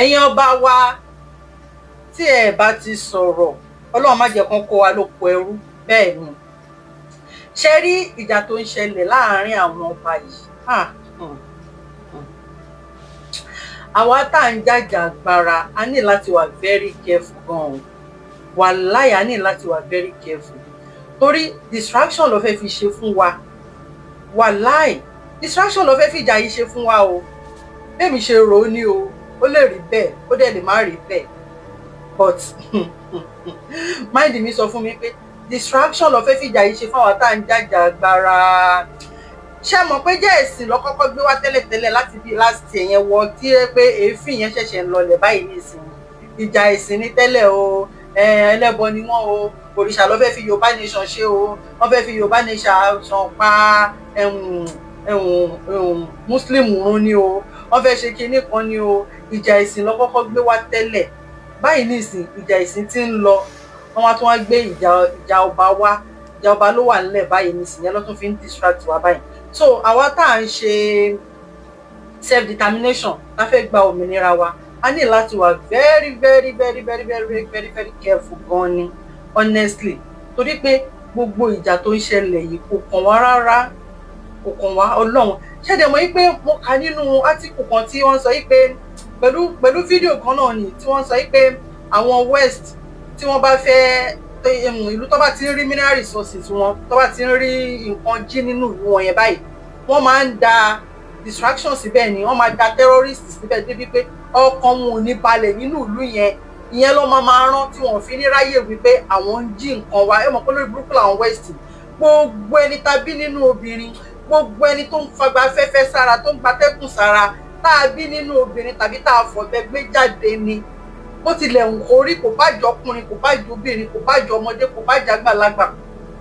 ẹ̀yin ọba wa tí ẹ bá ti sọ̀rọ̀ Ọlọ́run má jẹ́ kán kó wa lóko ẹrú. Bẹ́ẹ̀ ni ṣe rí ìjà tó ń ṣẹlẹ̀ láàárín àwọn ọba yìí, àwa tá à ń jàjà agbára a ní láti wà very careful gan-an. Wàláhì a ní láti wà very careful torí distraction ló fẹ́ fi ṣe fún wa. Wàláhì distraction ló fẹ́ fi ìjà yìí ṣe fún wa o. Bẹ́ẹ̀mi ṣe rò ó ní o, ó lè rí bẹ́ẹ̀ ó dẹ̀ lè má rí bẹ́ẹ̀, but mind mi sọ fún mi pé distraction ló fẹ́ fi ìjà yìí ṣe fún àwa tá à ń jàjà agbára. Ṣé mọ̀ pé jẹ́ ẹ̀sìn ló kọ́kọ́ gbé wá tẹ́lẹ̀tẹ́lẹ̀ láti bí last year yẹn wọ tí ẹ pé èéfín yẹn ṣẹ̀ṣẹ̀ ń lọlẹ̀ báyìí nísìnyí. Ìjà ẹ̀sìn ní tẹ́lẹ̀ o, ẹlẹ́bọ ni wọ́n o, òrìṣà ló fẹ́ fi Yorùbá nation ṣe o, wọ́n fẹ́ fi Yorùbá nation pa Muslim run ni o, wọ́n fẹ́ ṣe kinní kan ni o. Ìjà ẹ̀sìn ló kọ́kọ́ gbé wá tẹ́lẹ̀. Báyìí nísìn ìjà ẹ̀sìn ti ń lọ, wọ́n wá tún wá gbé ìjà ọba wá. Ìjà ọba ló wà nílẹ̀ báyìí nísìn, yẹn ló tún fi ń distract wa báyìí. So àwa tá à ń ṣe self determination la fẹ́ gba òmìnira wa, a ní láti wà very very very very very very very careful gan ni honestly, torí pé gbogbo ìjà tó ń ṣẹlẹ̀ yìí kò kàn wá rárá, kò kàn wá. Ọlọ́run ṣẹ̀dẹ̀ mọ̀ yí pé mo kà nínú átíkù kan tí wọ́n sọ yí pé pẹ̀lú fídíò kan náà ni tí wọ́n sọ yí pé àwọn west tí wọ́n bá fẹ́ ìlú tó bá ti ń rí mineral resources wọn, tó bá ti ń rí nǹkan jí nínú ìlú wọn yẹn báyìí, wọ́n máa ń da distraction síbẹ̀ ni, wọ́n máa da terrorists síbẹ̀ débi pé ọkàn wọn ò ní balẹ̀ nínú ìlú yẹn. Ìyẹn ló máa rán tí wọ́n fi ní ráyè wípé àwọn ń jí nǹkan wa. Ẹ mọ̀ pé lórí burúkú làwọn west, gbogbo ẹni tàbí nínú obìnrin, gbogbo ẹni tó ń fagbá afẹ́fẹ́ sára, tó ń gbatẹ́kùn sára, tá a bí nínú obìnrin tàbí tá a fọ̀bẹ gbé jáde ni. Bó tilẹ̀ ń korí, kò bá jọ ọkùnrin, kò bá jọ obìnrin, kò bá jọ ọmọdé, kò bá jọ àgbàlagbà,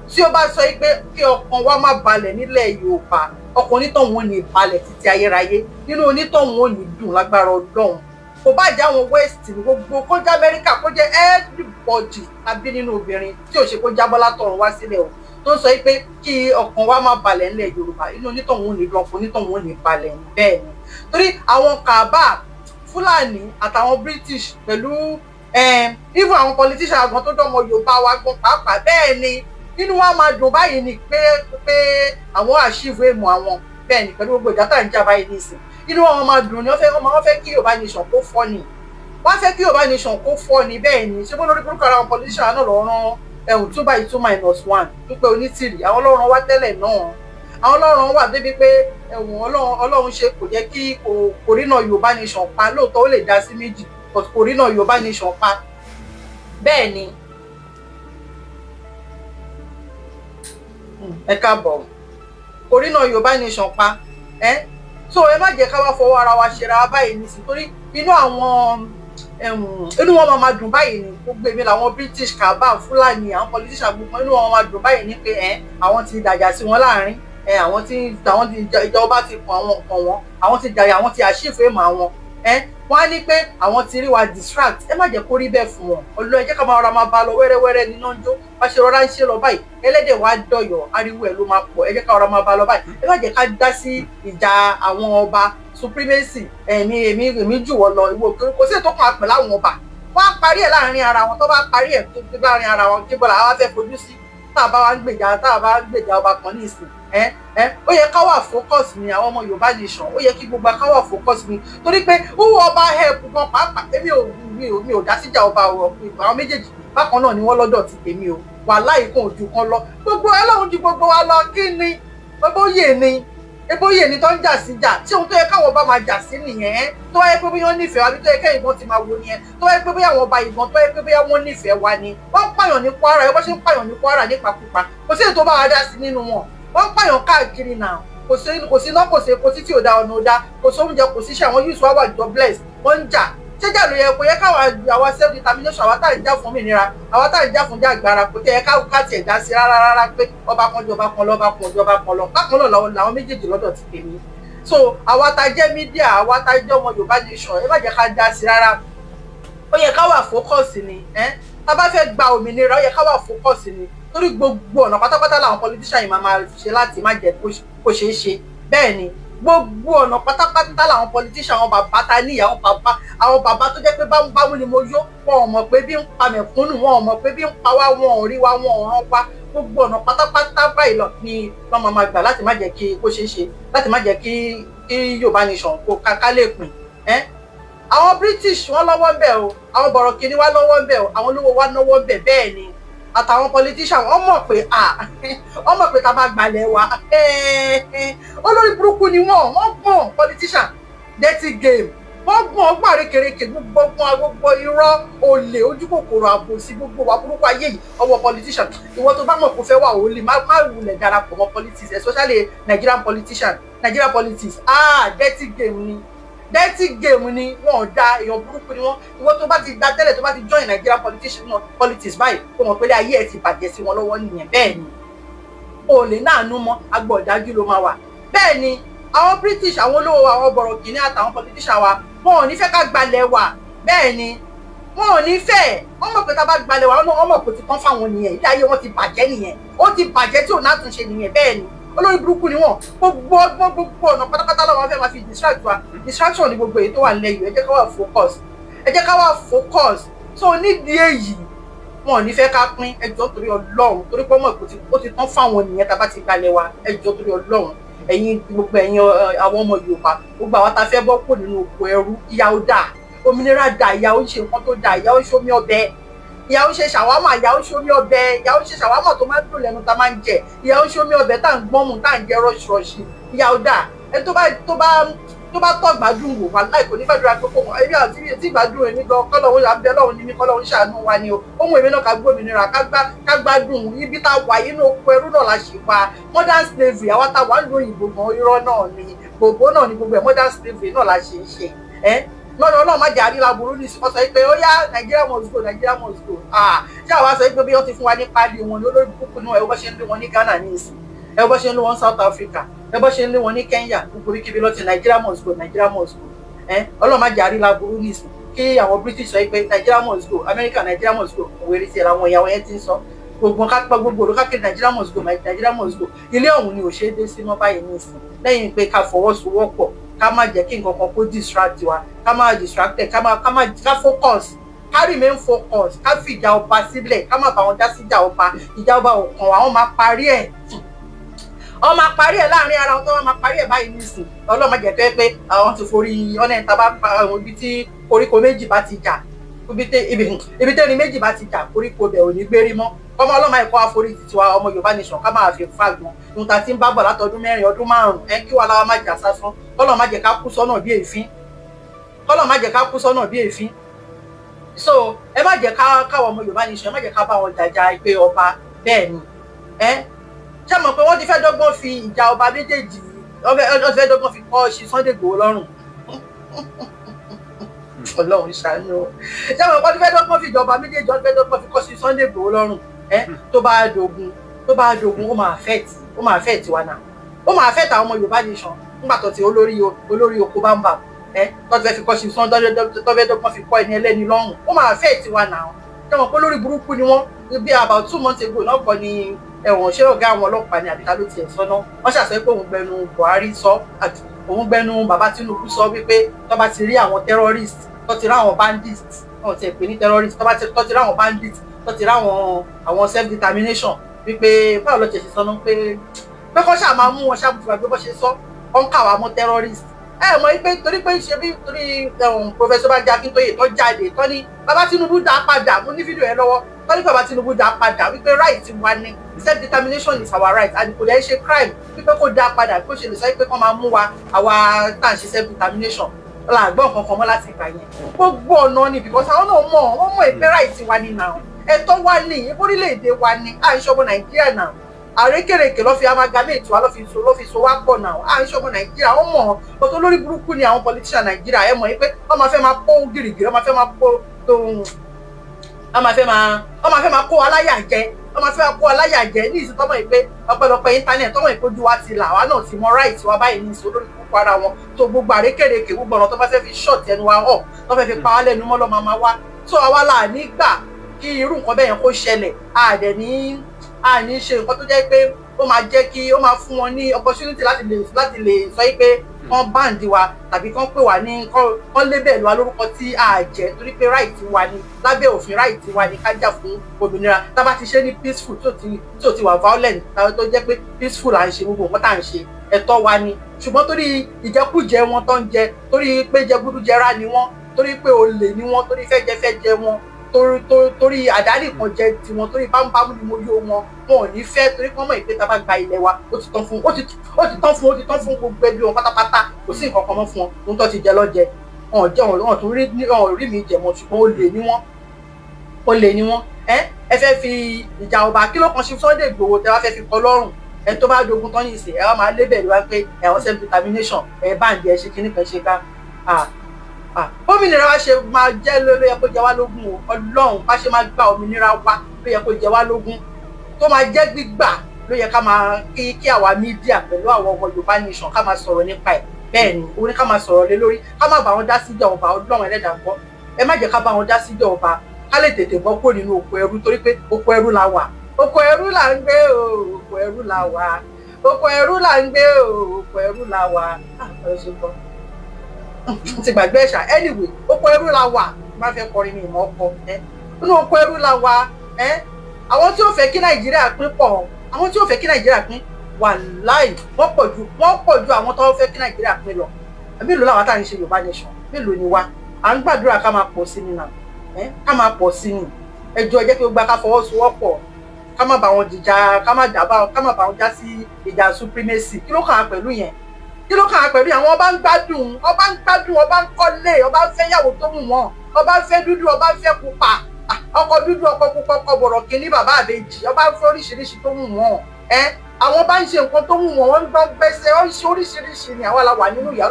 tí ó bá sọ pé kí ọkàn wa má balẹ̀ nílẹ̀ Yorùbá, ọkàn onítọ̀hún ò ní balẹ̀ títí ayérayé, nínú onítọ̀hún ò ní dùn lágbára Ọlọ́run. Kò bá jẹ́ àwọn west ní gbogbo, kó jẹ́ Amẹ́ríkà, kó jẹ́ everybody tàbí nínú obìnrin tí ò ṣe kó jábọ́ látọ̀run wá sílẹ̀ o, tó ń sọ pé kí ọkàn wa má balẹ̀ nílẹ̀ Yorùbá, inú onítọ̀hún ò ní dùn, ọkàn onítọ̀hún ò ní balẹ̀. Bẹ́ẹ̀ ni torí àwọn Kaaba, Fúlàní àtàwọn British pẹ̀lú even àwọn politician àgbọn tó dọ́mọ Yorùbá wa gbọ́n pàápàá, bẹ́ẹ̀ ni inú wa máa dùn báyìí ni pé àwọn àṣìwò èèmọ̀ àwọn. Bẹ́ẹ̀ ni pẹ̀lú gbogbo ìjà tá à ń jà báyìí nísìn, inú wọn máa dùn ni. Wọ́n fẹ́ kí Yorùbá nation kó fọ́ ni, wọ́n fẹ́ kí Yorùbá nation kó fọ́ ni. Bẹ́ẹ̀ ni ṣé bó lórí burúkú ara àwọn politician náà lọ rán 2/2 - 1 dúpẹ́ Onítìrì. àwọn ọlọ́run wá tẹ́lẹ̀ náà, àwọn ọlọ́run wà débi pé Ọlọ́run ṣe kò jẹ́ kí kòrínà Yorùbá nation pa. Lóòótọ́ ó lè dá sí méjì, but kòrínà Yorùbá nation pa. Bẹ́ẹ̀ ni ẹ káàbọ̀, kòrínà Yorùbá nation pa. So ẹ má jẹ́ ká wá fọwọ́ ara wa ṣera wa báyìí nísìn, torí inú wọn máa dùn báyìí ni. Gbogbo èmi làwọn British, Kaaba, Fúlàní, àwọn politician gbogbo inú wọn máa dùn báyìí ni pé àwọn ti dàjà sí wọn láàrin, àwọn ti ìjọba ti pọn àwọn nǹkan wọn, àwọn ti dàjà, àwọn ti àṣìfò èèmọ̀ àwọn. Wọ́n á ní pé àwọn ti rí wa distract. Ẹ má jẹ́ kó rí bẹ́ẹ̀ fún wọn. Ọlọ́run ẹ jẹ́ ká máa rọra máa bá lọ wẹ́rẹ́wẹ́rẹ́ nínú ọjọ́. Bá ṣe rọra ń ṣe lọ báyìí, ẹlẹ́dẹ̀ wá dọ̀yọ̀, ariwo ẹ̀ ló máa pọ̀. Ẹ jẹ́ ká rọra máa bá lọ báyìí. Ẹ má jẹ́ ká dá sí ìjà àwọn ọba supremacy, èmi jù wọ́n lọ, ìwọ kò sí ètò kan pẹ̀lú àwọn ọba. Wọ́n á parí ẹ̀ láàrin ara wọn. Tó bá parí ẹ̀ tó láàrin ara wọn, kí bọ́lá wa fẹ́ fojú sí tá a bá wá ń gbèjà ọba kan ní ìsìn. Ó yẹ ká wà focus ní àwọn ọmọ Yorùbá nation, ó yẹ kí gbogbo ká wà focus ní, torí pé ọba help gan pàápàá. Èmi ò dá síjà ọba àwọn méjèèjì bákan náà ni wọ́n lọ́dọ̀ ti tèmi o. Wàláhì kan ojú kan lọ, gbogbo Ọlọ́run ju gbogbo wa lọ. Kí ni ebóyè ni tó ń jà síjà, tí ohun tó yẹ káwọn ọba máa jà sí nìyẹn. Tó yẹ pé bóyá wọ́n nífẹ̀ẹ́ wa, bí tó yẹ kẹ́yìn gan ti máa wo nìyẹn. Tó yẹ pé bóyá àwọn ọba ìbọn, tó yẹ pé bóyá wọ́n nífẹ̀ẹ́ wa ni. Wọ́n ń pààyàn ní Kwara, ẹ bó ṣe ń pààyàn ní Kwara nípakúpa, kò sí èyí tó bá wa dá sí nínú wọn. Wọ́n ń pààyàn káàkiri náà, kò sí iná, kò sí epo títí ò da ọ̀nà ò da, kò sí oúnjẹ, kò sí iṣẹ́. Àwọn youths wá wà jobless, wọ́n ń jà. Ṣéjà ló yẹ kó yẹ káwa self determination, àwa tá à ń jà fún òmìnira, àwa tá à ń jà fún jàgbára, kò tẹ́ yẹ ká tiẹ̀ dá sí rárá pé ọba kan jọba kan lọ́ba kan jọba kan lọ. Bákan náà làwọn méjèèjì lọ́dọ̀ ti tèmi. So àwa tá jẹ́ mídíà, àwa tá jẹ́ ọmọ Yorùbá nation, ẹ má jẹ́ ká dá sí rárá. Ó yẹ ká wà focus ni. Tá bá fẹ́ gba òmìnira, ó yẹ ká wà focus ni, torí gbogbo ọ̀nà pátápátá làwọn politician yìí máa ṣe láti má jẹ́ kó ṣeé ṣe. Bẹ́ẹ̀ ni gbogbo ọ̀nà pátápátá làwọn politician àwọn bàbá ta ní àwọn bàbá tó jẹ́ pé bámú ni mo yó wọn ò mọ̀ pé bí ń pa mẹ̀kúnnù wọn ò mọ̀ pé bí ń pa wá wọn ò rí wá wọn ò rán wá gbogbo ọ̀nà pátápátá báyìí lọ ni wọ́n máa gbà láti má jẹ́ kí kó ṣeé ṣe láti má jẹ́ kí Yorùbá nation kó ká lè pín àwọn British wọ́n lọ́wọ́ ń bẹ̀ o àwọn bọ̀rọ̀kìnní wá lọ́wọ́ ń bẹ̀ o àwọn olówó wá lọ́wọ́ ń bẹ̀ bẹ́ẹ̀ ni àtàwọn politician wọ́n mọ̀ pé tá a bá gbalẹ̀ wa olórí burúkú ni wọ́n gbọ́n politician dirty game wọ́n gbọ́n ọgbà rékèrékè gbogbo irọ́ olè ojúkòkòrò àbòsí gbogbo wa burúkú ayé yìí ọwọ́ politician ìwọ tó bá mọ̀ kó fẹ́ wà ó lè má wulẹ̀ darapọ̀ mọ́ politics especially Nigerian politics dirty game ni wọ́n da èèyàn burúkú ni wọ́n ìwọ tó bá ti da tẹ́lẹ̀ tó bá ti join Nigerian politics báyìí kó mọ̀ pé ayé ẹ̀ ti bàjẹ́ sí wọn lọ́wọ́ nìyẹn bẹ́ẹ̀ ni o lè náànú mọ́ agbọ̀dájú ló máa wà bẹ́ẹ̀ ni àwọn British àwọn olówó àwọn bọ̀rọ̀kìnní àtàwọn politician wa wọn ò ní fẹ́ ká gbalẹ̀ wa bẹ́ẹ̀ ni wọn ò ní fẹ́ wọ́n mọ̀ pé tá a bá gbalẹ̀ wa wọ́n mọ̀ pé ti tán fáwọn nìyẹn ilé ayé wọn ti bàjẹ́ nìyẹn ó ti bàjẹ́ tí ò náà tún ṣe nìyẹn bẹ́ẹ̀ ni olórí burúkú ni wọn gbogbo ọ̀nà pátápátá làwọn fẹ́ máa fi distraction ní gbogbo èyí tó wà nílẹ̀ yìí ẹ jẹ́ ká wà focus so nídìí èyí wọn ò ní fẹ́ ká pín ẹjọ́ torí Ọlọ́run torí pé ọmọ ó ti tán fáwọn nìyẹn tá a bá ti gbalẹ̀ wa ẹjọ́ torí Ọlọ́run gbogbo ẹ̀yin àwọn ọmọ Yorùbá gbogbo àwọn tá a fẹ́ bọ́ kó nínú oko ẹrú ìyà ó dà òmìnira dà ìyà ó ṣe nǹkan tó dà ìyà ó ṣomi ọbẹ̀ ìyà ó ṣe ṣàwámà ìyà ó ṣomi ọbẹ̀ ìyà ó ṣe ṣàwámà tó máa ń dùn lẹ́nu tá a máa ń jẹ ìyà ó ṣomi ọbẹ̀ tá à ń gbọ́n mu tá à ń jẹ rọ́ṣirọ́ṣi ìyà ó dà ẹni tó bá tọ́ gbádùn wò wá láì kò ní gbàdúrà pé kò ẹbí àti tí gbádùn èmi gan kọ́lọ́hún àbẹ́ Ọlọ́run ní mi kọ́lọ́hún ṣàánú wa ni o ohun èmi náà ká gbómìnira ká gbádùn ibi tá a wà inú oko ẹrú náà la ṣe pa modern slavery àwa tá a wà ń lo òyìnbó gan irọ́ náà ni gbogbo náà ni gbogbo ẹ̀ modern slavery náà la ṣe lọ́dọ̀ Ọlọ́run má jẹ́ àríla burú ní ìsìnkọ́ sọ pé ó yá Nigeria must go ṣé àwa sọ pé bí wọ́n ti fún wa ní pálí wọn ní olórí kúkú náà ẹ bọ́ ṣe ń lé wọn ní Ghana ní ìsìn ẹ bọ́ ṣe ń lé wọn South Africa ẹ bọ́ ṣe ń lé wọn ní Kenya gbogbo kíbi lọ́ti Nigeria must go Ọlọ́run má jẹ́ àríla burú ní ìsìn kí àwọn British sọ pé Nigeria must go America Nigeria must go òwe rí sí àwọn ìyàwó yẹn ti ń sọ gbogbo kápá gbogbo olùkákiri Nigeria must go ilé ọ̀hún ni ò ṣe é dé sí mọ́ báyìí ní ìsìn lẹ́yìn pé ká fọwọ́sowọ́pọ̀ ká má jẹ́ kí nǹkan kan kó distract wa ká má distracted ká focus ká remain focus ká fi ìjà ọba sílẹ̀ ká má bá wọn dá sí ìjà ọba ọ̀kan àwọn máa parí ẹ̀ láàrin ara wọn tó wọn máa parí ẹ̀ báyìí nísìn Ọlọ́run má jẹ́ pé àwọn ti forí ọ̀nà ìta bá pa ibi tí koríko méjì bá ti jà ibi tẹ́ni méjì bá ti jà koríko bẹ̀ ò ní gbérí mọ́ ọmọ Ọlọ́run ẹ̀kọ́ àforí tiwa ọmọ Yorùbá nation ká máa fi fàgbọ́n ohun tá a ti ń bá bọ̀ látọdún 4 ọdún 5 kí wàá láwa má jà sásán Ọlọ́run má jẹ́ ká kú sọ́nà bí èéfín so ẹ má jẹ́ káwọn ọmọ Yorùbá nation ẹ má jẹ́ ká bá wọn jàjà pé ọba bẹ́ẹ̀ ni ṣé mọ̀ pé wọ́n ti fẹ́ dọ́gbọ́n fi ìjà ọba méjèèjì wọ́n ti fẹ́ dọ́gbọ́n fi kọ́ ṣe Sunday Igboho lọ́rùn Ọlọ́run ṣàánú ṣé mọ̀ pé wọ́n ti fẹ́ dọ́gbọ́n fi ìjọba méjèèjì wọ́n ti fẹ́ dọ́gbọ́n fi kọ́ ṣe Sunday Igboho lọ́rùn tó bá dogun ó máa affect wa náà ó máa affect àwọn ọmọ Yorùbá nation nígbà tó ti olórí oko bá ń bà tó ti fẹ́ fi kọ́ ṣe sán tó fẹ́ dọ́gbọ́n fi kọ́ ẹni ẹlẹ́ni lọ́rùn ó máa affect wa náà ṣé mọ̀ pé olórí burúkú ni wọ́n bí about 2 months ago náà kọ́ ni ẹ̀wọ̀n ṣé ọ̀gá àwọn ọlọ́pàá ni àbíká ló tiẹ̀ sọ náà wọ́n ṣàṣẹ pé òun gbẹnu Buhari sọ òun gbẹnu bàbá Tinubu sọ wípé tó bá ti rí àwọn terrorist tó ti rí àwọn bandits wọ́n ti pè ní terrorist tó ti rí àwọn bandits tó ti rí àwọn self determination wípé báwo ló ti ṣe sọ náà pé kọ́ ṣáà máa mú wọn ṣàbùtù àgbẹ̀ bó ṣe sọ ọ́n kà wá mọ́ terrorist mọ̀ pé torí pé ṣe bí torí Professor Banji Akintoye tó jáde tó ní bàbá Tinubu dá padà mo ní fídíò yẹn lọ́wọ́ tó ní bàbá Tinubu dá padà wípé right wa ni self determination is our right and kò dẹ̀ ṣe crime wípé kó dá padà kó ṣe lè sọ pé kó máa mú wa àwa tá à ń ṣe self determination làgbọ́n kankan mọ́ láti ìgbà yẹn gbogbo ọ̀nà ni because àwọn náà wọ́n mọ̀ ìpẹ́ right wa ni náà ẹ̀tọ́ wa ni orílẹ̀-èdè wa ni à ń ṣọmọ Nàìjíríà náà àrékèrèkè lọ́ fi amalgamate wa lọ́ fi so wá pọ̀ náà à ń ṣọmọ Nàìjíríà wọ́n mọ̀ ọ̀tọ̀ lórí burúkú ni àwọn politician Nàìjíríà ẹ mọ̀ pé wọ́n máa fẹ́ máa kó gìrìgìrì wọ́n máa fẹ́ máa kó aláyà jẹ ní ìsìn tọ́mọ̀ yìí pé ọpẹ́lọpẹ́ internet tọ́mọ̀ yìí kójú wa ti là wá náà ti mọ right wa báyìí ní ìsìn olórí burúkú ara wọn tó gbogbo àrékèrèkè gbogbo ọ̀nà tó bá fẹ́ fi short ẹnu wa hàn tó fẹ́ fi pa wá lẹ́nu mọ́ lọ́ máa wá tó àwa là nígbà kí irú nǹkan bẹ́ẹ̀ yẹn kó ṣẹlẹ̀ àní ṣe nǹkan tó jẹ́ pé ó máa jẹ́ kí ó máa fún wọn ní opportunity láti lè sọ pé kán báǹdì wa tàbí kán pè wá ní kán lébẹ̀ lọ lórúkọ tí a jẹ́ torí pé right wa ni lábẹ́ òfin right wa ni ká jà fún òmìnira tá bá ti ṣe ní peaceful tó ti wà violent tó jẹ́ pé peaceful à ń ṣe gbogbo nǹkan tá à ń ṣe ẹ̀tọ́ wa ni ṣùgbọ́n torí ìjẹkújẹ wọn tó ń jẹ torí pé jẹgúdújẹrá ni wọ́n torí pé olè ni wọ́n torí fẹ́jẹ wọn torí àdálì kan jẹ tiwọn torí bámúbámú ni mo yó wọn ò ní fẹ́ torí wọ́n mọ̀ ìpè tá a bá gba ilẹ̀ wa ó ti tán fún gbogbo ẹbí wọn pátápátá kò sí nǹkan kan mọ́ fún wọn ohun tó ti jẹ lọ́jẹ wọn tún rí mi jẹ mọ́ ṣùgbọ́n olè ni wọ́n ẹ fẹ́ fi ìjà ọba kí ló kan ṣe Sunday Igboho tẹ wá fẹ́ fi kọ lọ́rùn ẹ tó bá dogun tán ní ìsìn ẹ wá máa lébẹ̀ ló wá pé ẹ̀wọ̀n self determination báǹdì ẹ ṣe kíní kan ṣe ká òmìnira wa ṣe máa jẹ́ ló yẹ kó jẹ wá lógún o Ọlọ́run bá ṣe máa gba òmìnira wa ló yẹ kó jẹ wá lógún tó máa jẹ́ gbígbà ló yẹ ká máa kí àwa mídíà pẹ̀lú àwọn ọmọ Yorùbá nation ká máa sọ̀rọ̀ nípa ẹ̀ bẹ́ẹ̀ ni òun ni ká máa sọ̀rọ̀ lé lórí ká má bá wọn dá síjà ọba Ọlọ́run ẹlẹ́dàá gbọ́ ẹ má jẹ́ ká bá wọn dá síjà ọba ká lè tètè bọ́ kúrò nínú oko ẹrú torí pé oko ẹrú la wà oko ẹrú là ń gbé o oko ẹrú la wà oko ẹrú là ń gbé o oko ẹrú la wà ti gbàgbé ẹ̀ṣà anyway oko ẹrú la wà má fẹ́ kọrin ní ìmọ̀ ọkọ nínú oko ẹrú la wà àwọn tí ó fẹ́ kí Nàìjíríà pín pọ̀ àwọn tí ó fẹ́ kí Nàìjíríà pín wàláì wọ́n pọ̀ ju àwọn tó fẹ́ kí Nàìjíríà pín lọ mélòó làwọn tá à ń ṣe Yorùbá nation mélòó ni wá à ń gbàdúrà ká máa pọ̀ sí ni nà ká máa pọ̀ sí ni ẹjọ́ jẹ́ kí ó gba ká fọwọ́sowọ́pọ̀ ká má bá wọn dìjà ká má bá wọn já sí ìjà supremacy kí ló kàn án pẹ̀lú yẹn kí ló kàn án pẹ̀lú àwọn ọba ń gbádùn ọba ń kọ́lé ọba ń fẹ́ yàwó tó mú wọn ọba ń fẹ́ dúdú ọba ń fẹ́ pupa ọkọ dúdú ọkọ pupa ọkọ bọ̀rọ̀ kìíní bàbá àbèjì ọba ń fẹ́ oríṣiríṣi tó mú wọn àwọn bá ń ṣe nǹkan tó mú wọn wọ́n ń gbọ́ gbẹ́sẹ̀ wọ́n ń ṣe oríṣiríṣi ni àwa la wà nínú ìyà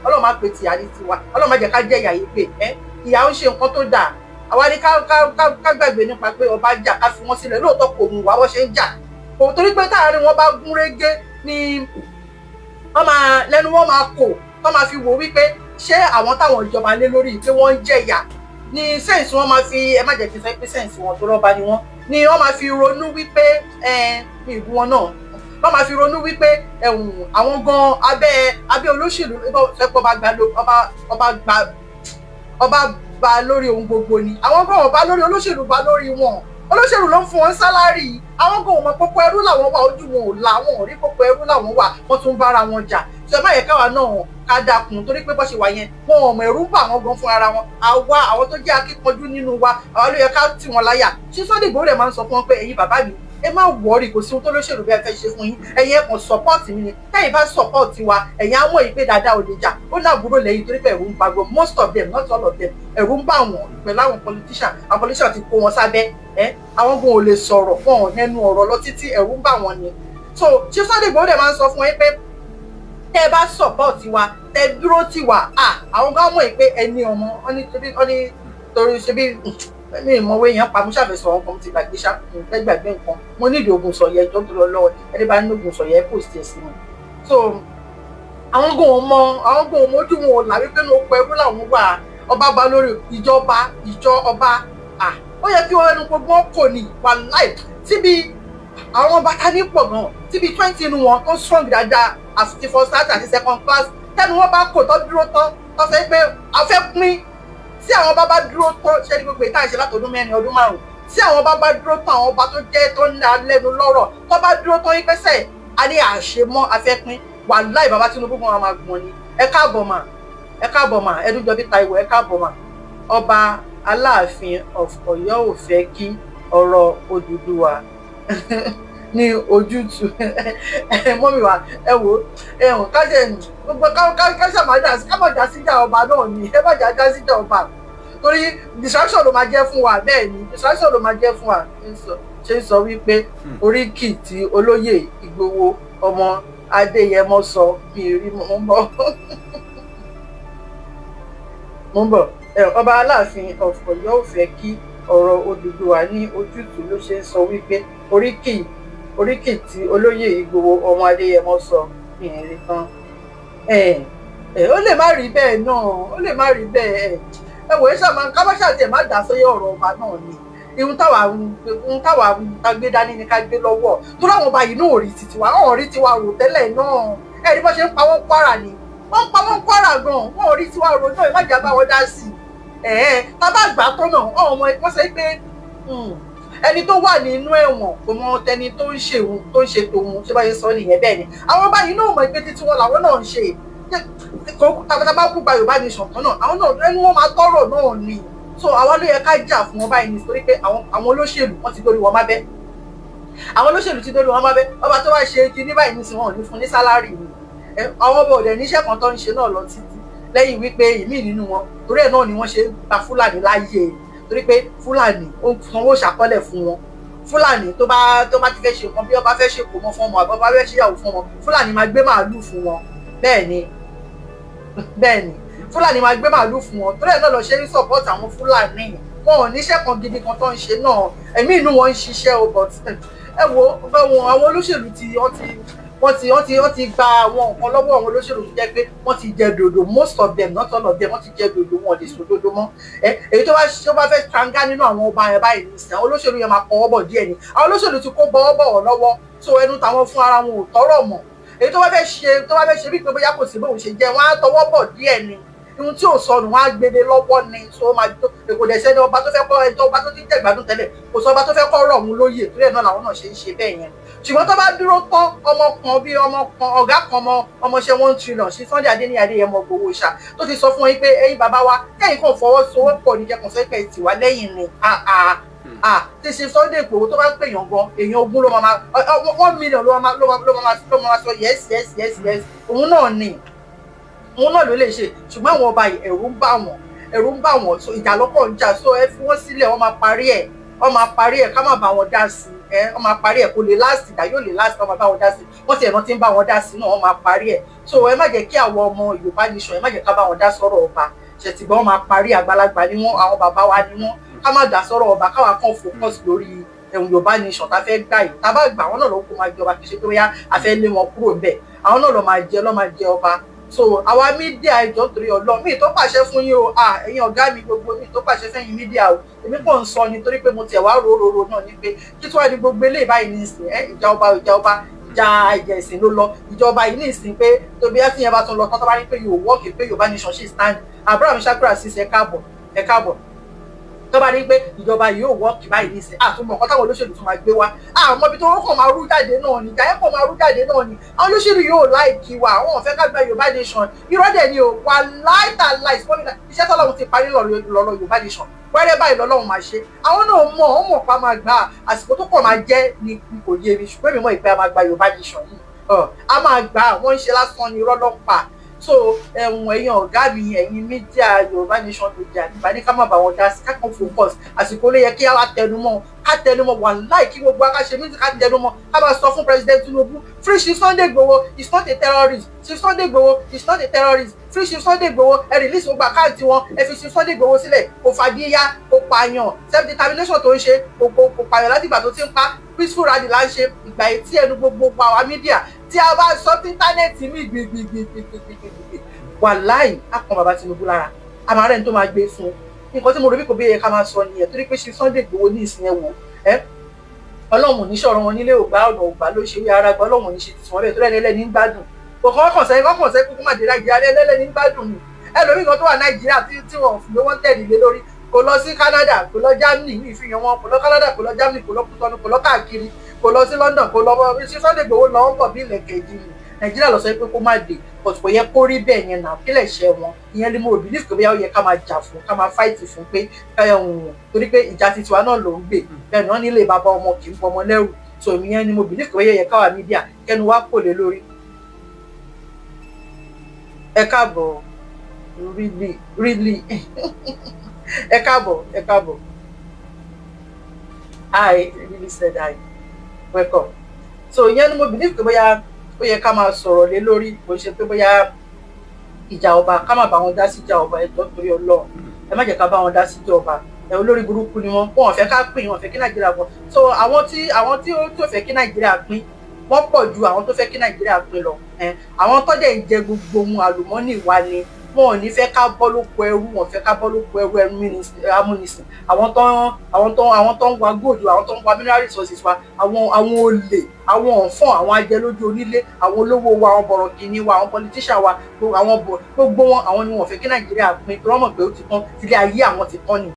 Ọlọ́run má pè tìyà ní tiwa Ọlọ́run má jẹ́ ká jẹ́ ìyà yìí pé ìyà ń ṣe nǹkan tó dáa àwa ni ká gbàgbé nípa pé ọba jà ká fi wọ́n sílẹ̀ lóòótọ́ kò mú wa bó ṣe ń jà kò torí pé táàrin wọn bá gún régé ni lẹ́nu wọn máa kò tó máa fi wò wípé ṣé àwọn táwọn ìjọba lé lórí pé wọ́n ń jẹ̀yà ní sẹ́ǹsì wọn máa fi ẹ má jẹ́ kí n sọ pé sẹ́ǹsì wọn tó rọ́bà ni wọ́n ni wọ́n máa fi ronú wípé ní ìlú wọn náà wọ́n máa fi ronú wípé àwọn gan abẹ́ olóṣèlú ọba gba lórí ohun gbogbo ni àwọn gan ọba lórí olóṣèlú bá lórí wọn olóṣèlú ló ń fún wọn sálárì àwọn gan ọmọ pópó ẹrú làwọn wà ojú wọn ò la wọn ò rí pópó ẹrú làwọn wà wọn tún bára wọn jà ṣe má yẹ káwa náà ká dákun torí pé bó ṣe wà yẹn wọn ò mọ ẹrú bá àwọn gan fún ara wọn àwọn tó jẹ́ akíkanjú nínú wa àwọn ló yẹ ká tì wọn láyà ṣé Sunday Igboho rẹ̀ máa ń sọ fún wọn pé ẹ̀yin bàbá mi ẹ má wọrí kò sí ohun tó lóṣèlú bẹ́ẹ̀ fẹ́ ṣe fún yín ẹ̀yin ẹ̀kan support mi ni tẹ́yìn bá support wa ẹ̀yin á mọ̀ ìpè dáadáa ò lè jà ó ní àbúrò lẹ́yìn torí pé ẹ̀rù ń ba gbọ́ most of them not all of them ẹ̀rù ń bá wọn pẹ̀lú àwọn politician ti kó wọn sábẹ́ àwọn gan ò lè sọ̀rọ̀ fún ọ nẹnu ọ̀rọ̀ lọ títí ẹ̀rù ń bá wọn ni so ṣé Sunday Igboho dẹ̀ máa ń sọ fún yín pé tẹ́ ẹ bá support wa tẹ́ dúró tì wá àwọn gan mọ̀ ìpè ẹni ọmọ ọ ní torí ṣe bí ní ìmọ̀wé yẹn pa mo ṣàfẹ́sọ̀ ọ̀hún kan ti gbàgbé fẹ́ gbàgbé nǹkan mo nídìí oògùn sọ̀yẹ́ tó tó lọ lọ́wọ́ ẹni bá ní oògùn sọ̀yẹ́ kò sí ẹ̀sìn mi so àwọn gòun mójú wọn ò là wípé ní oko ẹrú làwọn wà ọba bá lórí ìjọ ọba ó yẹ kí ẹnu gbogbo kò ní wà láì síbi àwọn ọba ká ní pọ̀ gan síbi 20 inú wọn tó strong dáadáa àti first class àti second class tẹnu wọn bá kò tó dúró tán tó fẹ́ pé a fẹ́ pín tí àwọn bá dúró tán ṣe ní gbogbo ìta ìṣe látọdún 4 ọdún 5 tí àwọn bá dúró tán àwọn ọba tó jẹ́ tó ní lẹ́nu lọ́rọ̀ tó bá dúró tán yín pẹ́sẹ̀ a ní àṣemọ́ afẹ́pín wàláì bàbá Tinubu kan máa gbọ́n ni ẹ káàbọ̀ mà Ẹdúnjọbí Táíwò ẹ káàbọ̀ mà ọba Aláàfin Ọ̀yọ́ ò fẹ́ kí ọ̀rọ̀ Odùduwà ní ojútùú mọ́mí wa ẹ wò ẹ̀hún káṣẹ́ gbogbo káṣẹ́ máa dá sí kámọ̀ dá síjà ọba náà ni ẹ má dá síjà ọba torí distraction ló máa jẹ́ fún wa bẹ́ẹ̀ ni distraction ló máa jẹ́ fún wa ṣe ń sọ wípé oríkì tí olóyè Ìgbòho ọmọ Adéyẹmọ sọ bí rí mo ń bọ̀ ọba Aláàfin Ọ̀yọ́ ò fẹ́ kí ọ̀rọ̀ Odùduwà ní ojútùú ló ṣe ń sọ wípé oríkì tí olóyè Ìgbòho ọmọ Adéyẹmọ sọ ìrìn tán ó lè má rí bẹ́ẹ̀ náà ó lè má rí bẹ́ẹ̀ wò ó ṣàmà kábàṣà tiẹ̀ má dá sóyè ọ̀rọ̀ ọba náà ni ihun táwa gbé dání ni ká gbé lọ́wọ́ tó láwọn ọba yìí náà ò rí titiwa ò rí tiwa rò tẹ́lẹ̀ náà ẹ̀rí bó ṣe ń pa wọ́n Kwara ni wọ́n pa wọ́n Kwara gan wọ́n ò rí tiwa ro náà má jà bá wọn dá sí tá bá gbà tó náà ọmọ wọ́n sọ pé ẹni tó wà nínú ẹ̀wọ̀n kò mọ tẹni tó ń ṣe òun tó ń ṣe tòun ṣé báyìí sọ nìyẹn bẹ́ẹ̀ ni àwọn báyìí náà mọ̀ pé títí wọn làwọn náà ń ṣe tàbátàbá kú gba Yorùbá nation kan náà àwọn náà ẹnu wọn máa tọrọ náà ni so àwa ló yẹ ká jà fún wọn báyìí nítorí pé àwọn olóṣèlú wọn ti dórí wọn má bẹ́ àwọn olóṣèlú ti dórí wọn má bẹ́ ọba tó wá ṣe kí ní báyìí nísìnyí wọn ò ní fún ní sálárì ni àwọn ọmọ òde níṣẹ́ kan tó ń ṣe náà lọ títí lẹ́yìn wípé ìmí nínú wọn torí ẹ̀ náà ni wọ́n ṣe gba Fúlàní láyé torí pé Fúlàní ó sanwó ṣàkọọ́lẹ̀ fún wọn Fúlàní tó bá ti fẹ́ ṣe nǹkan bí ọba fẹ́ ṣe kò mọ́ fún ọmọ àbọ̀ bá fẹ́ ṣèyàwó fún wọn Fúlàní máa gbé màálù fún wọn bẹ́ẹ̀ ni Fúlàní máa gbé màálù fún wọn torí ẹ̀ náà lọ ṣe ní support àwọn Fúlàní wọn ò níṣẹ́ kan gidi kan tó ń ṣe náà ẹ̀mí inú wọn ń ṣiṣẹ́ o but ẹ wo àwọn olóṣèlú wọ́n ti gba àwọn nǹkan lọ́wọ́ àwọn olóṣèlú tó jẹ́ pé wọ́n ti jẹ dòdò most of them not all of them wọ́n ti jẹ dòdò wọn ò lè sọ dòdò mọ́ èyí tó bá fẹ́ tranga nínú àwọn ọba yẹn báyìí nìsín àwọn olóṣèlú yẹn máa kọ́wọ́ bọ̀ díẹ̀ ni àwọn olóṣèlú ti kó bọ́wọ́ bọ̀ lọ́wọ́ so ẹnu tàwọn fún ara wọn ò tọrọ mọ́ èyí tó bá fẹ́ ṣe bí pé bóyá kò sí bóun ṣe jẹ wọ́n á tọwọ́ bọ̀ díẹ̀ ni ihun tí ò sọnù wọn á gbélé lọ́wọ́ ni so máa tó èkó dẹ̀ sẹ́ni ọba tó fẹ́ kọ́ ẹjọ́ ọba tó ti jẹ́ ìgbádùn tẹ́lẹ̀ kò sọ ọba tó fẹ́ kọ́ rọ̀ mú lóyè torí ẹ̀ náà làwọn náà ṣe ń ṣe bẹ́ẹ̀ yẹn ṣùgbọ́n tó bá dúró tán ọmọ kan bí ọmọ kan ọ̀gá kan ọmọọṣẹ́ 1 trillion sí Sunday Adéyẹmọ Ìgbòho Òòṣà tó ti sọ fún yín pé ẹ̀yin bàbá wa kẹ́yìn kan fọwọ́sowọ́pọ̀ ní jẹ́kùn fẹ́kẹ́ tì wá lẹ́yìn ni ti ṣe Sunday Ìgbòho tó bá ń pèèyàn gan èèyàn ogún ló máa 1 million ló máa sọ yes òun náà ló lè ṣe ṣùgbọ́n àwọn ọba ẹ̀rù ń bà wọ́n so ìjà lọ́pọ̀ ń jà so ẹ fi wọ́n sílẹ̀ wọ́n máa parí ẹ̀ ká má bá wọn dá sí wọ́n máa parí ẹ̀ kò lè láàsì ìdá yóò lè láàsì wọ́n máa bá wọn dá sí wọ́n ti ẹ̀rọ tí ń bá wọn dá sí náà wọ́n máa parí ẹ̀ so ẹ má jẹ́ kí àwọn ọmọ Yorùbá nation ẹ má jẹ́ ká bá wọn dá sọ̀rọ̀ ọba ṣètìgbọ́n wọ́n máa parí àgbàlagbà ni wọ́n àwọn bàbá wa ni wọ́n ká má dá sọ̀rọ̀ ọba káwa kan focus lórí Yorùbá nation tá fẹ́ gbà yìí tá bá gbà wọn náà ló kó máa jọba kì í ṣe pé bóyá a fẹ́ lé wọn kúrò ńbẹ̀ àwọn náà ló máa jẹ ọba so àwa mídíà ìjọ torí Ọlọ́run mi tó pàṣẹ fún yín o ẹ̀yin ọ̀gá mi gbogbo mi tó pàṣẹ fẹ́yìn mídíà o èmi kàn ń sọ ni torí pé mo tiẹ̀ wá rororo náà ni pé kí tó wá ní gbogbo eléyìí báyìí ní ìsìn ìjà ọba ìjà ìsìn ló lọ ìjọba yìí ní ìsìn pé tóbi ẹ tí yẹn bá tún lọ tán tó bá ní pé yóò wọ́ọ̀kì pé Yorùbá nation ṣì stand Abraham Shakira sí ẹ káàbọ̀ tó bá ní pé ìjọba yìí ò wọ́ọ̀kì báyìí ní ìsìn àtúmọ̀ nǹkan táwọn olóṣèlú tún máa gbé wá àmọ́ ibi tó wọ́n kàn máa rú jáde náà ni ìjà yẹn kàn máa rú jáde náà ni àwọn olóṣèlú yóò láìkí wa àwọn ò fẹ́ ká gba Yorùbá nation irọ́ dẹ̀ ni o wà láì iṣẹ́ tọ́lọ́run ti parí lọ́rọ̀ Yorùbá nation wẹ́rẹ́ báyìí lọ́lọ́run máa ṣe àwọn náà mọ̀ pa máa gbà àsìkò tó kàn máa jẹ́ ni kò yé mi ṣùgbọ́n mi mọ̀ ìpẹ́ a máa gba Yorùbá nation yìí a máa gbà wọ́n ń ṣe lásán ni irọ́ lọ́pàá so ẹ̀yin ọ̀gá mi ẹ̀yin mídíà Yorùbá nation media nípa ní ká má bá wọn dá sí ká kàn focus àsìkò ló yẹ kí á tẹnumọ́ wà láì kí gbogbo akáṣe mídíà ká tẹnumọ́ ká máa sọ fún President Tinubu free Chief Sunday Igboho is not a terrorist Chief Sunday Igboho is not a terrorist free Chief Sunday Igboho ẹ release gbogbo àkáǹtì wọn ẹ fi Chief Sunday Igboho sílẹ̀ kò fàdíyá kò pààyàn self determination tó ń ṣe kò pààyàn láti ìgbà tó ti ń pa peaceful rally là ń ṣe ìgbà tí ẹnu gbogbo àwa mídíà tí a bá sọ íńtánẹ́ẹ̀tì mi gbìgbìgbìgbìgbìgbì wàláì á kan bàbá Tinubu lára àmọ́ rẹ̀ ní tó máa gbé fún nǹkan tí mo rò bí kò bí yẹ ká máa sọ nìyẹn torí pé Chief Sunday Igboho ní ìsìn ẹ̀wò Ọlọ́run ní sọ̀rọ̀ wọn nílé ògbà ọ̀nà ògbà ló ṣe wí ara gba Ọlọ́run ní ṣe ti sùn ọbẹ̀ tó rẹ̀ lẹ́lẹ́ni ń gbádùn kọ̀ọ̀kan sẹ́yìn kúkú má dé Nàìjíríà lẹ́lẹ́ni ń gbádùn ni ẹlòmíì kan tó wà Nàìjíríà tí wọ́n fi wọ́n tẹ̀lé lé lórí kò lọ sí Canada kò lọ Germany ní ìfihàn wọn kò lọ Canada kò lọ Germany kò lọ Kútọ́nù kò lọ káàkiri kò lọ sí London kò lọ Chief Sunday Igboho lọ ń bọ̀ bí ilẹ̀ kejì ni Nàìjíríà lọ sọ pé kó má dé but kò yẹ kó rí bẹ́ẹ̀ yẹn náà kílẹ̀ ṣe wọn ìyẹn ni mo rò believe pé ó yẹ ká máa jà fún ká máa fight fún pé torí pé ìjà titiwa náà ló ń gbè bẹ́ẹ̀ náà nílé bàbá ọmọ kì í bọmọ lẹ́rù so ìyẹn ni mo believe pé ó yẹ káwa mídíà kẹnu wá kò lé lórí. ẹ káàbọ̀ really ẹ káàbọ̀ I really said I welcome so ìyẹn ni mo believe pé bóyá ó yẹ ká máa sọ̀rọ̀ lé lórí bó ṣe pé bóyá ìjà ọba ká má bá wọn dá sí ìjà ọba ẹjọ́ torí Ọlọ́run ẹ má jẹ́ ká bá wọn dá sí ìjà ọba olórí burúkú ni wọn fẹ́ ká pín wọn fẹ́ kí Nàìjíríà pọ̀ so àwọn tí ó fẹ́ kí Nàìjíríà pín wọ́n pọ̀ ju àwọn tó fẹ́ kí Nàìjíríà pín lọ àwọn tó dẹ̀ ń jẹ gbogbo ohun àlùmọ́nì wa ni wọn ò ní fẹ́ ká bọ́ lóko ẹrú, wọn ò fẹ́ ká bọ́ lóko ẹrú amúnisìn. Àwọn tó ń wa góòlù, àwọn tó ń wa mineral resources wa, àwọn olè, àwọn ọ̀fọ́n, àwọn ajẹlójú onílé, àwọn olówó wa, àwọn bọ̀rọ̀kìnní wa, àwọn politician wa, gbogbo wọn, àwọn ni wọn ò fẹ́ kí Nàìjíríà pín, torí wọ́n mọ̀ pé ó ti tán, ilé ayé àwọn ti tán ni.